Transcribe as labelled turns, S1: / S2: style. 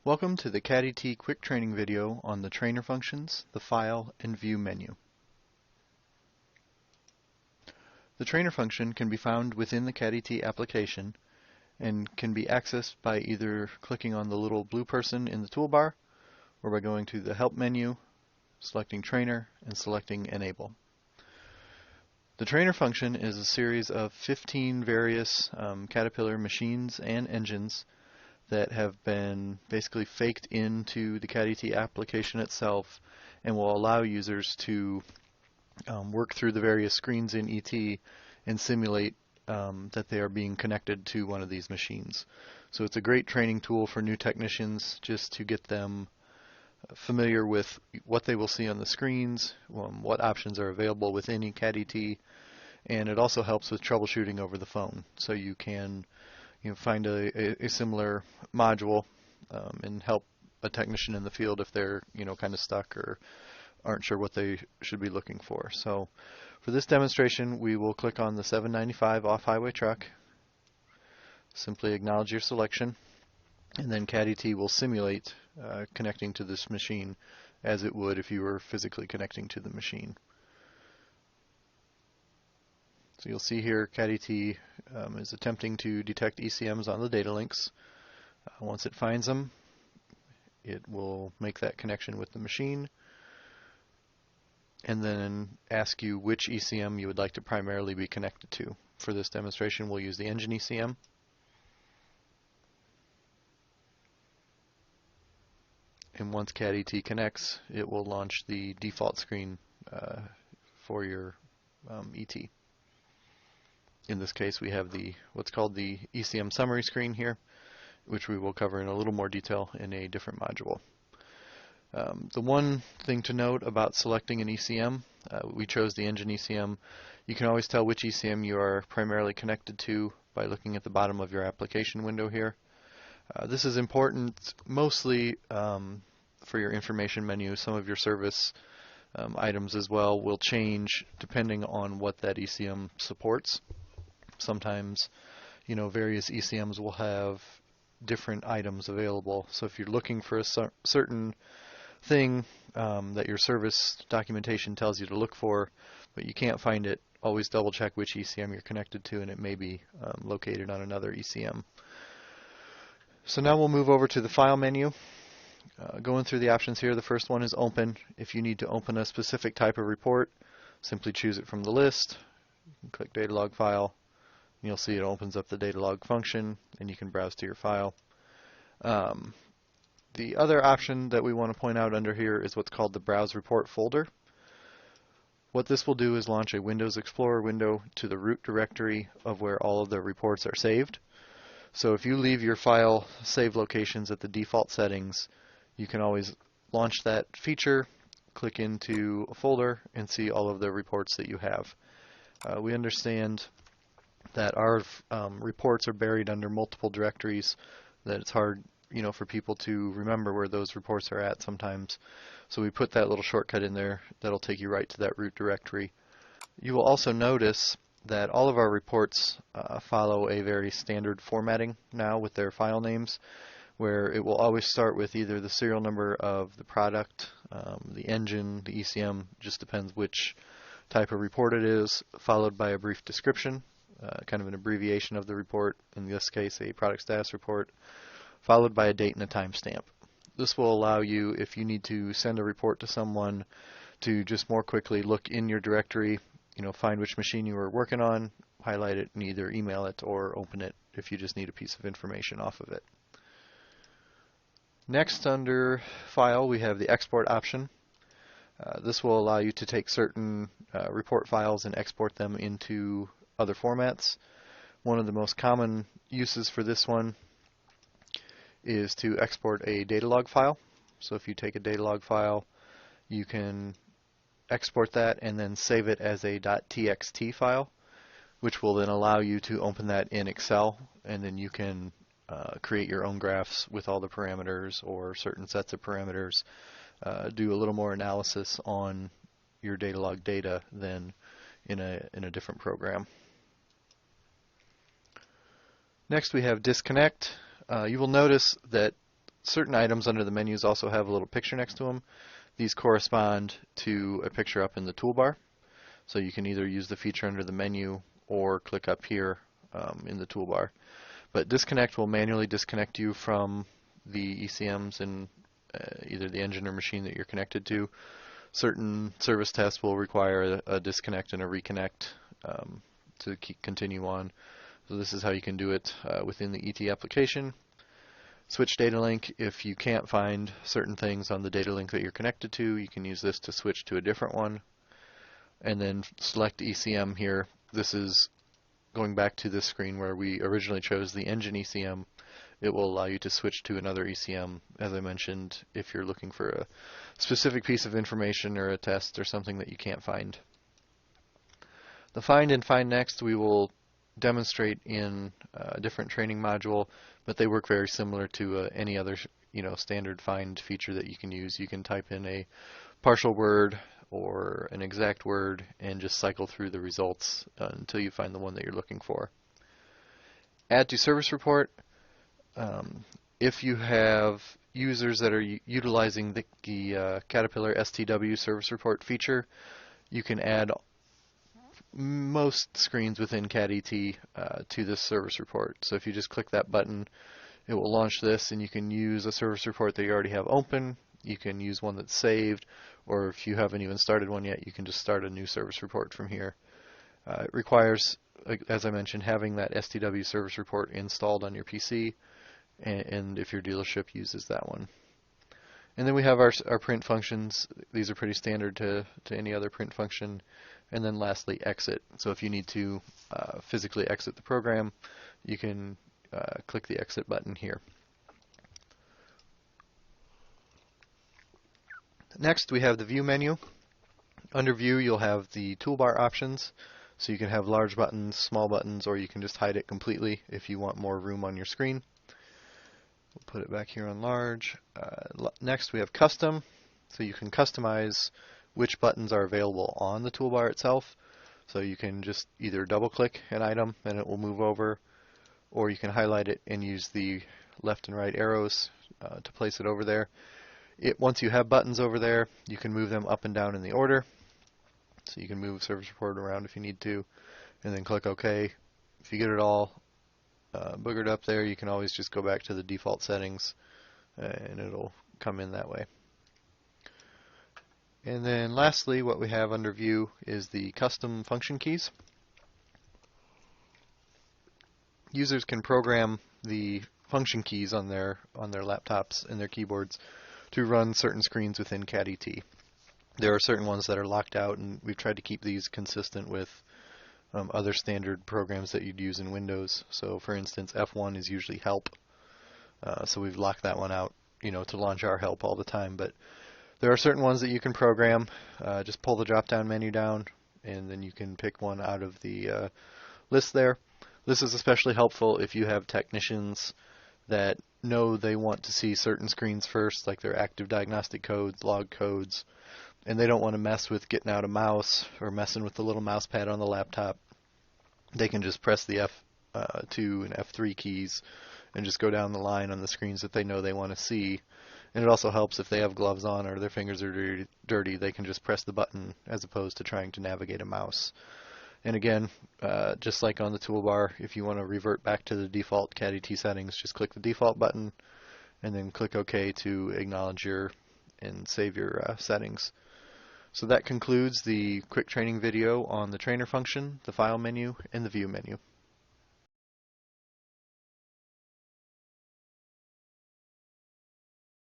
S1: Welcome to the CADDY-T quick training video on the trainer functions, the file, and view menu. The trainer function can be found within the CADDY-T application and can be accessed by either clicking on the little blue person in the toolbar or by going to the help menu, selecting trainer, and selecting enable. The trainer function is a series of 15 various Caterpillar machines and engines that have been basically faked into the CADDY-T application itself and will allow users to work through the various screens in ET and simulate that they are being connected to one of these machines. So it's a great training tool for new technicians just to get them familiar with what they will see on the screens, what options are available within CADDY-T, and it also helps with troubleshooting over the phone. So you can find a similar module and help a technician in the field if they're kind of stuck or aren't sure what they should be looking for. So for this demonstration, we will click on the 795 off-highway truck, simply acknowledge your selection, and then CADDY-T will simulate connecting to this machine as it would if you were physically connecting to the machine. So you'll see here CADDY-T is attempting to detect ECMs on the data links. Once it finds them, it will make that connection with the machine and then ask you which ECM you would like to primarily be connected to. For this demonstration, we'll use the engine ECM. And once CADDY-T connects, it will launch the default screen for your ET. In this case, we have what's called the ECM summary screen here, which we will cover in a little more detail in a different module. The one thing to note about selecting an ECM, we chose the engine ECM. You can always tell which ECM you are primarily connected to by looking at the bottom of your application window here. This is important mostly for your information menu. Some of your service items as well will change depending on what that ECM supports. Sometimes, various ECMs will have different items available. So if you're looking for a certain thing that your service documentation tells you to look for, but you can't find it, always double check which ECM you're connected to, and it may be located on another ECM. So now we'll move over to the file menu. Going through the options here, the first one is open. If you need to open a specific type of report, simply choose it from the list. You can click data log file. You'll see it opens up the data log function, and you can browse to your file. The other option that we want to point out under here is what's called the Browse Report folder. What this will do is launch a Windows Explorer window to the root directory of where all of the reports are saved. So if you leave your file save locations at the default settings, you can always launch that feature, click into a folder, and see all of the reports that you have. We understand that our reports are buried under multiple directories, that it's hard for people to remember where those reports are at sometimes. So we put that little shortcut in there that'll take you right to that root directory. You will also notice that all of our reports follow a very standard formatting now with their file names, where it will always start with either the serial number of the product, the engine, the ECM, just depends which type of report it is, followed by a brief description, kind of an abbreviation of the report, in this case a product status report, followed by a date and a timestamp. This will allow you, if you need to send a report to someone, to just more quickly look in your directory, find which machine you were working on, highlight it, and either email it or open it if you just need a piece of information off of it. Next, under File, we have the Export option. This will allow you to take certain report files and export them into other formats. One of the most common uses for this one is to export a data log file. So if you take a data log file, you can export that and then save it as a .txt file, which will then allow you to open that in Excel, and then you can create your own graphs with all the parameters or certain sets of parameters, do a little more analysis on your data log data than in a different program. Next we have disconnect. You will notice that certain items under the menus also have a little picture next to them. These correspond to a picture up in the toolbar. So you can either use the feature under the menu or click up here in the toolbar. But disconnect will manually disconnect you from the ECMs in either the engine or machine that you're connected to. Certain service tests will require a disconnect and a reconnect to continue on. So this is how you can do it within the ET application. Switch data link. If you can't find certain things on the data link that you're connected to, you can use this to switch to a different one. And then select ECM here. This is going back to this screen where we originally chose the engine ECM. It will allow you to switch to another ECM, as I mentioned, if you're looking for a specific piece of information or a test or something that you can't find. The find and find next we will demonstrate in a different training module, but they work very similar to any other standard find feature that you can use. You can type in a partial word or an exact word and just cycle through the results until you find the one that you're looking for. Add to service report. If you have users that are utilizing the Caterpillar STW service report feature, you can add most screens within CAD-ET to this service report. So if you just click that button, it will launch this, and you can use a service report that you already have open. You can use one that's saved, or if you haven't even started one yet, you can just start a new service report from here. It requires, as I mentioned, having that STW service report installed on your PC, and if your dealership uses that one. And then we have our print functions. These are pretty standard to any other print function. And then lastly, exit. So if you need to physically exit the program, you can click the exit button here. Next, we have the View menu. Under View, you'll have the toolbar options. So you can have large buttons, small buttons, or you can just hide it completely if you want more room on your screen. We'll put it back here on large. Next, we have Custom. So you can customize which buttons are available on the toolbar itself. So you can just either double-click an item and it will move over, or you can highlight it and use the left and right arrows to place it over there. Once you have buttons over there, you can move them up and down in the order. So you can move service report around if you need to, and then click OK. If you get it all boogered up there, you can always just go back to the default settings and it'll come in that way. And then lastly, what we have under View is the custom function keys. Users can program the function keys on their laptops and their keyboards to run certain screens within CAD-ET. There are certain ones that are locked out, and we've tried to keep these consistent with other standard programs that you'd use in Windows. So for instance, F1 is usually help. So we've locked that one out, to launch our help all the time. But there are certain ones that you can program. Just pull the drop-down menu down, and then you can pick one out of the list there. This is especially helpful if you have technicians that know they want to see certain screens first, like their active diagnostic codes, log codes, and they don't want to mess with getting out a mouse or messing with the little mouse pad on the laptop. They can just press the F2 and F3 keys and just go down the line on the screens that they know they want to see. And it also helps if they have gloves on or their fingers are dirty, they can just press the button as opposed to trying to navigate a mouse. And again, just like on the toolbar, if you want to revert back to the default CAD-ET settings, just click the default button and then click OK to acknowledge and save your settings. So that concludes the quick training video on the trainer function, the file menu, and the view menu.